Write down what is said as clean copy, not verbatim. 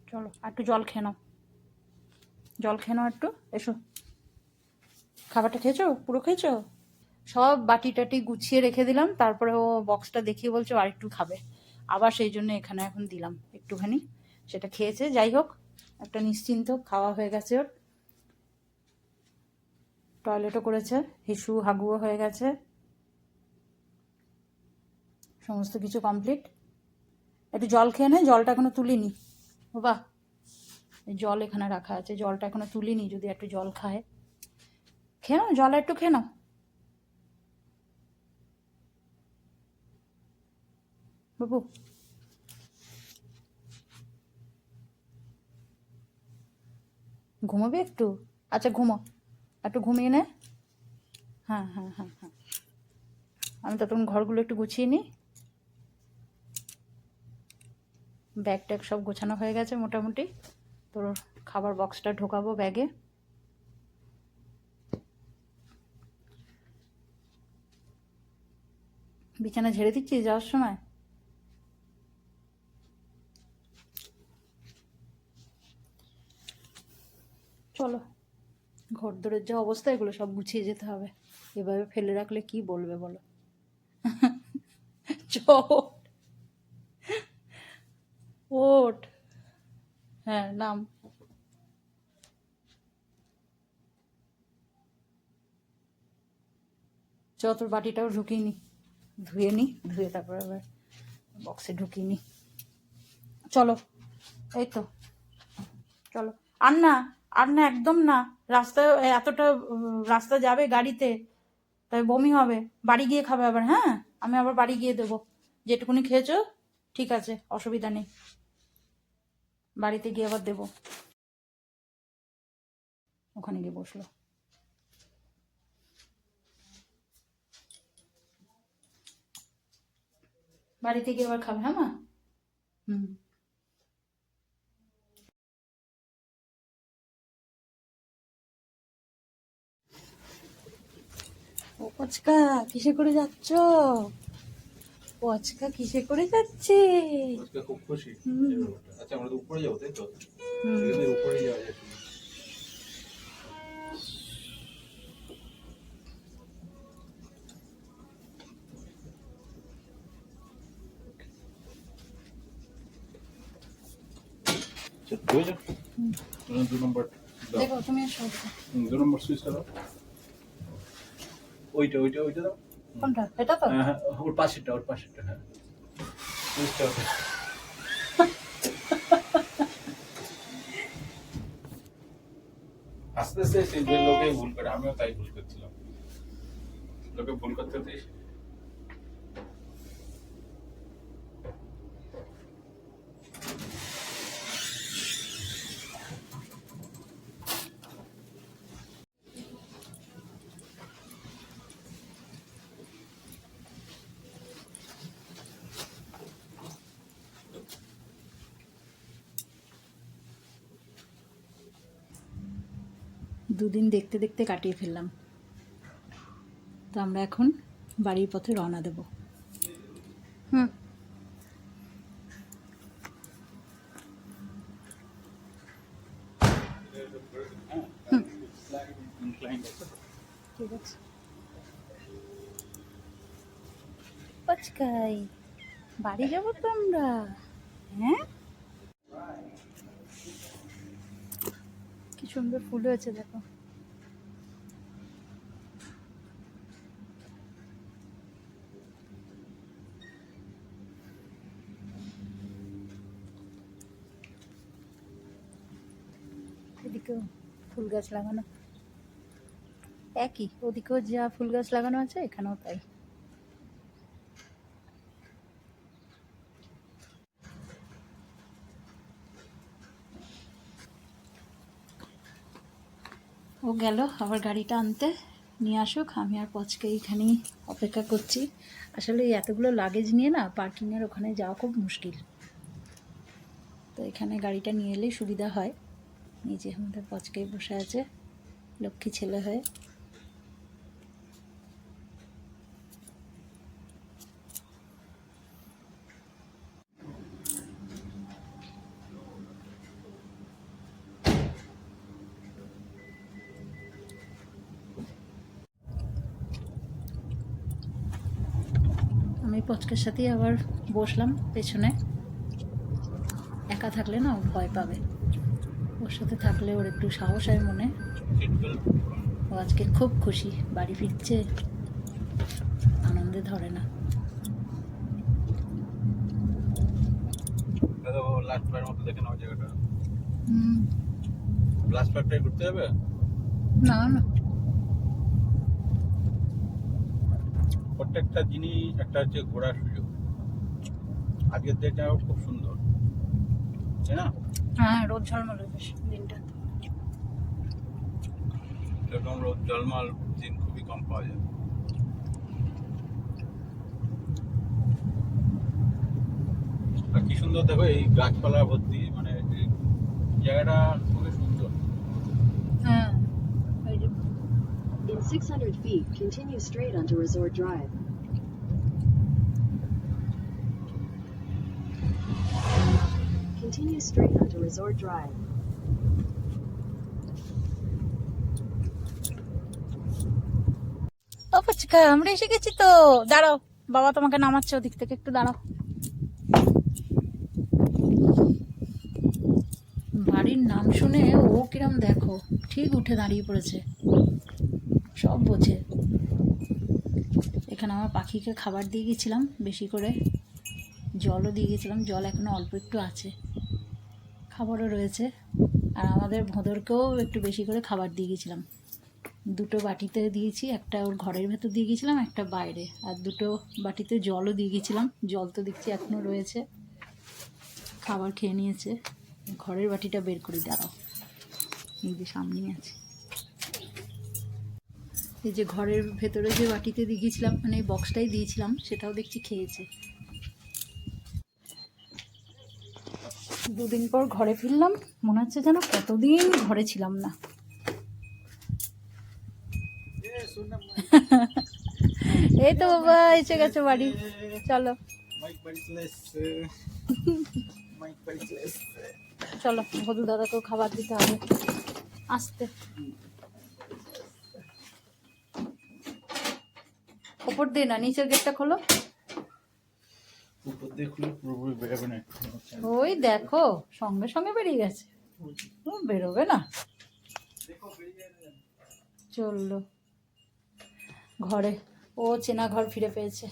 চলো আর একটু জল খেয়ে নাও, জল খেয়ে নাও একটু। এসো, খাবারটা খেয়েছো? পুরো খেয়েছো? সব বাটি টাটি গুছিয়ে রেখে দিলাম, তারপরে ও বক্সটা দেখিয়ে বলছে আর একটু খাবে, আবার সেই জন্য এখানে এখন দিলাম একটুখানি। সেটা খেয়েছে, যাই হোক একটা নিশ্চিন্ত, খাওয়া হয়ে গেছে ওর। টয়লেটও করেছে, হিসু হাগুও হয়ে গেছে, সমস্ত কিছু কমপ্লিট। একটু জল খেয়ে নে, জলটা এখনো তুলিনি বাবা, জল এখানে রাখা আছে, জলটা এখনো তুলিনি, যদি একটু জল খায়। খেয়ে নাও, জল একটু খেয়ে নাও বাবু। ঘুমোবি একটু? আচ্ছা ঘুমো, একটু ঘুমিয়ে নে। হ্যাঁ হ্যাঁ হ্যাঁ হ্যাঁ, আমি ততক্ষণ ঘরগুলো একটু গুছিয়ে নিই। ব্যাগ ট্যাগ সব গোছানো হয়ে গেছে মোটামুটি, তোর খাবার বক্সটা ঢোকাবো ব্যাগে। বিছানা ঝেড়ে দিচ্ছি যাওয়ার সময়। চলো, ঘর দরের যা অবস্থা, এগুলো সব গুছিয়ে যেতে হবে, এভাবে ফেলে রাখলে কি বলবে বলো। চল ওঠ, হ্যাঁ নাম। চ তোর বাটিটাও ঢুকিয়ে নি, ধুয়ে নি, ধুয়ে তারপরে আবার বক্সে ঢুকিয়ে নি। চলো, এই তো চলো। আর না, আর না, একদম না, রাস্তায় এতটা রাস্তা যাবে গাড়িতে, তাই বমি হবে। বাড়ি গিয়ে খাবে আবার, হ্যাঁ আমি আবার বাড়ি গিয়ে দেবো, যেটুকুনি খেয়েছো ঠিক আছে, অসুবিধা নেই, বাড়িতে গিয়ে আবার দেবো। ওখানে গিয়ে বসলো, বাড়িতে গিয়ে আবার খাবে, হ্যাঁ মা। হুম। ও পচকা, কিসে করে যাচ্ছ? পচকা কিসে করে যাচ্ছে? আজকে খুব খুশি। হুম আচ্ছা আমরা তো উপরে যাবো তাই তো? হুম। এখানে উপরে যাওয়া যায়। আচ্ছা হয়ে যাও। দু নম্বর দাও। দেখো তুমি এসো। 2 নম্বর সুইচটা দাও। ওইটা ওইটা ওইটা দাও। কোনটা? এটা তো? হ্যাঁ হ্যাঁ, ওর পাশেরটা, ওর পাশেরটা, হ্যাঁ সুইচটা ওটা। আস্তে আস্তে যে লোকে ভুল করে, আমিও তাই ভুল করছিলাম, লোকে ভুল করতে দিস। দুদিন দেখতে দেখতে কাটিয়ে ফেললাম, তো আমরা এখন বাড়ির পথে রওনা দেব। হুম। হুম ঠিক আছে। পচকাই, বাড়ি যাবো তো আমরা, হ্যাঁ। কি সুন্দর ফুল হয়েছে দেখো। এদিকেও ফুল গাছ লাগানো, একই, ওদিকেও যা ফুল গাছ লাগানো আছে এখানেও তাই। ও গেল আবার গাড়িটা আনতে, নিয়ে আসুক, আমি আর পচকে এইখানেই অপেক্ষা করছি। আসলে এই এতগুলো লাগেজ নিয়ে না পার্কিংয়ের ওখানে যাওয়া খুব মুশকিল, তো এখানে গাড়িটা নিয়ে এলেই সুবিধা হয়। নিজে আমাদের পচকেই বসে আছে লক্ষ্মী ছেলে হয়ে। ওই পচকের সাথেই আবার বসলাম পেছনে। একা থাকলে না ও ভয় পাবে, ওর সাথে থাকলে ওর একটু সাহস হয় মনে। ও আজকে খুব খুশি, বাড়ি ফিরছে, আনন্দে ধরে না। লাস্টবার মতো দেখে নাও জায়গাটা। হুম, লাস্টবারটাই ঘুরতে হবে। না না, প্রত্যেকটা জিনিস একটা হচ্ছে ঘোরার সুযোগ। আজকের দিনটাও খুব সুন্দর, তাই না? হ্যাঁ রোদ ঝলমলে বেশ দিনটা। এরকম রোদ জলমাল দিন খুবই কম পাওয়া যায়। আর কি সুন্দর দেখো, এই গাছপালা ভর্তি, মানে এই জায়গাটা খুবই সুন্দর। হ্যাঁ ওই যে In 600 feet, continue straight onto Resort Drive. Continue straight onto Resort Drive. ও ফুচকা, আমরা এসে গেছি তো। দাঁড়াও, বাবা তোমাকে নামাচ্ছে ওদিক থেকে, একটু দাঁড়াও। বাড়ির নাম শুনে ও কিরম দেখো, ঠিক উঠে দাঁড়িয়ে পড়েছে, সব বোঝে। এখানে আমার পাখিকে খাবার দিয়ে গেছিলাম বেশি করে, জলও দিয়ে গেছিলাম, জল এখনো অল্প একটু আছে, খাবারও রয়েছে। আর আমাদের ভোঁদরকেও একটু বেশি করে খাবার দিয়ে গেছিলাম। দুটো বাটিতে দিয়েছি, একটা ওর ঘরের ভেতর দিয়ে গেছিলাম, একটা বাইরে। আর দুটো বাটিতে জলও দিয়ে গেছিলাম, জল তো দেখছি এখনও রয়েছে। খাবার খেয়ে নিয়েছে। ঘরের বাটিটা বের করে দাঁড়াও, এই যে সামনেই আছে। এই যে ঘরের ভেতরে যে বাটিতে দিয়ে গেছিলাম, মানে এই বক্সটাই দিয়েছিলাম, সেটাও দেখছি খেয়েছে। দুদিন পর ঘরে ফিরলাম, মনে হচ্ছে যেন কতদিন ঘরে ছিলাম না। এই তো বাবা এসে গেছে বাড়ি, চলো চলো, ভদু দাদাকেও খাবার দিতে হবে। আসতে ওপর দিয়ে না, নিচের গেটটা খোলো। উপর দিয়ে খুলে পুরোপুরি বেরোবে না। ওই দেখো সঙ্গে সঙ্গে বেরিয়ে গেছে, ও বেরোবে না। চললো ঘরে, ও চেনা ঘর ফিরে পেয়েছে।